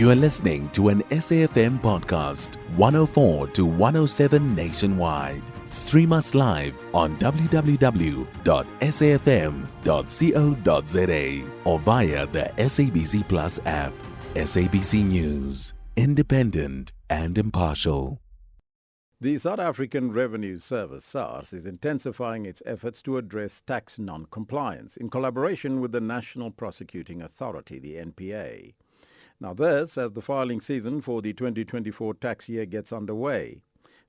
You are listening to an SAFM podcast, 104 to 107 nationwide. Stream us live on www.safm.co.za or via the SABC Plus app. SABC News, independent and impartial. The South African Revenue Service, SARS, is intensifying its efforts to address tax non-compliance in collaboration with the National Prosecuting Authority, the NPA. Now this, as the filing season for the 2024 tax year gets underway.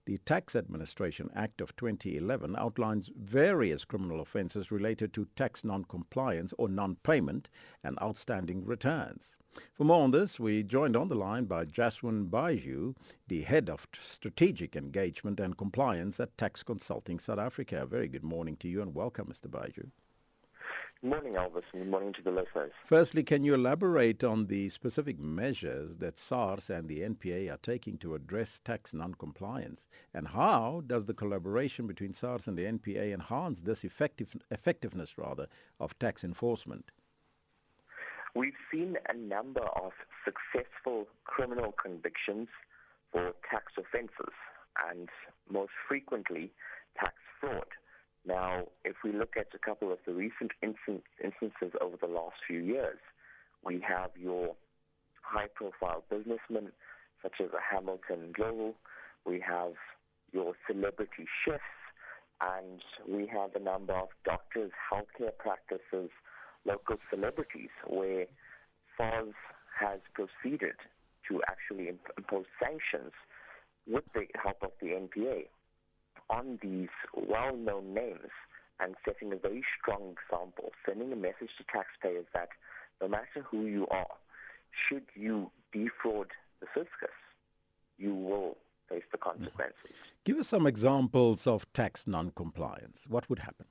The Tax Administration Act of 2011 outlines various criminal offences related to tax non-compliance or non-payment and outstanding returns. For more on this, we joined on the line by Jashwin Baijoo, the Head of Strategic Engagement and Compliance at Tax Consulting South Africa. Very good morning to you and welcome, Mr. Baijoo. Good morning, Elvis, and good morning to the listeners. Firstly, can you elaborate on the specific measures that SARS and the NPA are taking to address tax non-compliance? And how does the collaboration between SARS and the NPA enhance this effectiveness of tax enforcement? We've seen a number of successful criminal convictions for tax offences and most frequently tax fraud. Now, if we look at a couple of the recent instances over the last few years, we have your high-profile businessmen such as a Hamilton Global, we have your celebrity chefs, and we have a number of doctors, healthcare practices, local celebrities, where SARS has proceeded to actually impose sanctions with the help of the NPA on these well-known names and setting a very strong example, sending a message to taxpayers that no matter who you are, should you defraud the fiscus, you will face the consequences. Give us some examples of tax non-compliance. What would happen?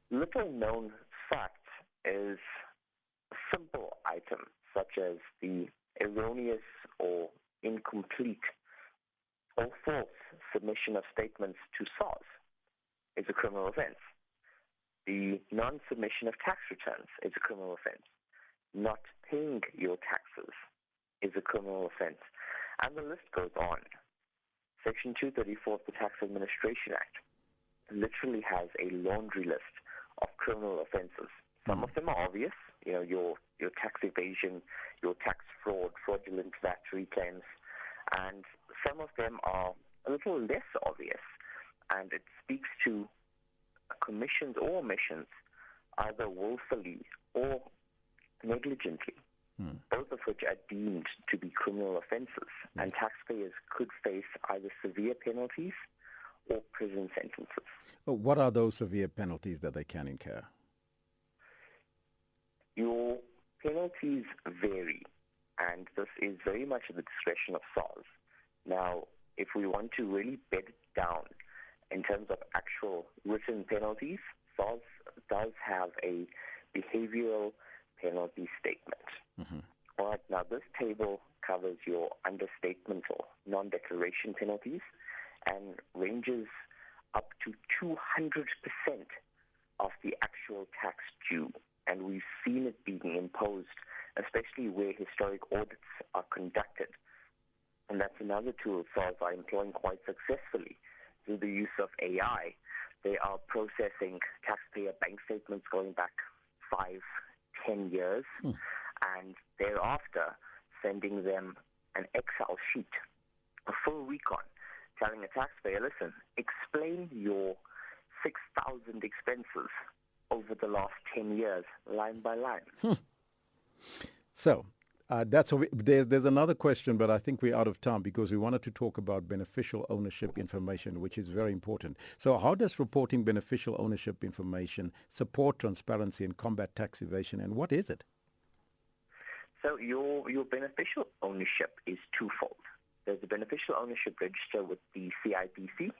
Little known fact is a simple item such as the erroneous or incomplete or false submission of statements to SARS is a criminal offence. The non-submission of tax returns is a criminal offence. Not paying your taxes is a criminal offence. And the list goes on. Section 234 of the Tax Administration Act literally has a laundry list of criminal offences. Some of them are obvious, your tax evasion, your tax fraud, fraudulent VAT reclaims, and some of them are a little less obvious, and it speaks to commissions or omissions, either willfully or negligently, both of which are deemed to be criminal offences, and taxpayers could face either severe penalties or prison sentences. What are those severe penalties that they can incur? Your penalties vary, and this is very much at the discretion of SARS. Now, if we want to really bed it down in terms of actual written penalties, SARS does have a behavioral penalty statement. All right, now this table covers your understatement or non-declaration penalties and ranges up to 200% of the actual tax due. And we've seen it being imposed, especially where historic audits are conducted. And that's another tool SARS are employing quite successfully through the use of AI. They are processing taxpayer bank statements going back 5-10 years, and thereafter sending them an Excel sheet, a full recon, telling a taxpayer, listen, explain your 6,000 expenses over the last 10 years, line by line. So, there's another question, but I think we're out of time because we wanted to talk about beneficial ownership information, which is very important. So how does reporting beneficial ownership information support transparency and combat tax evasion, and what is it? So your beneficial ownership is twofold. There's a beneficial ownership register with the CIPC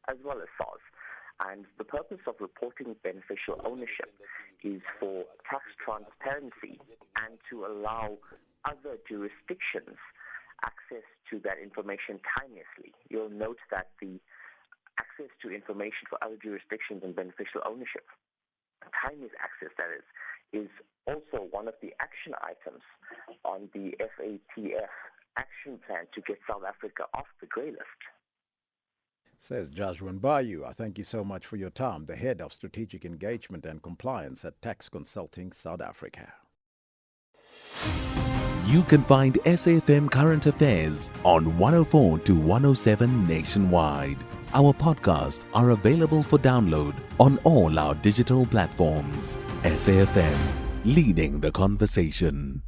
as well as SARS. And the purpose of reporting beneficial ownership is for tax transparency and to allow other jurisdictions access to that information timelessly. You'll note that the access to information for other jurisdictions and beneficial ownership, timeless access that is also one of the action items on the FATF action plan to get South Africa off the grey list. Says Jashwin Baijoo. I thank you so much for your time, the Head of Strategic Engagement and Compliance at Tax Consulting South Africa. You can find SAFM Current Affairs on 104 to 107 nationwide. Our podcasts are available for download on all our digital platforms. SAFM, leading the conversation.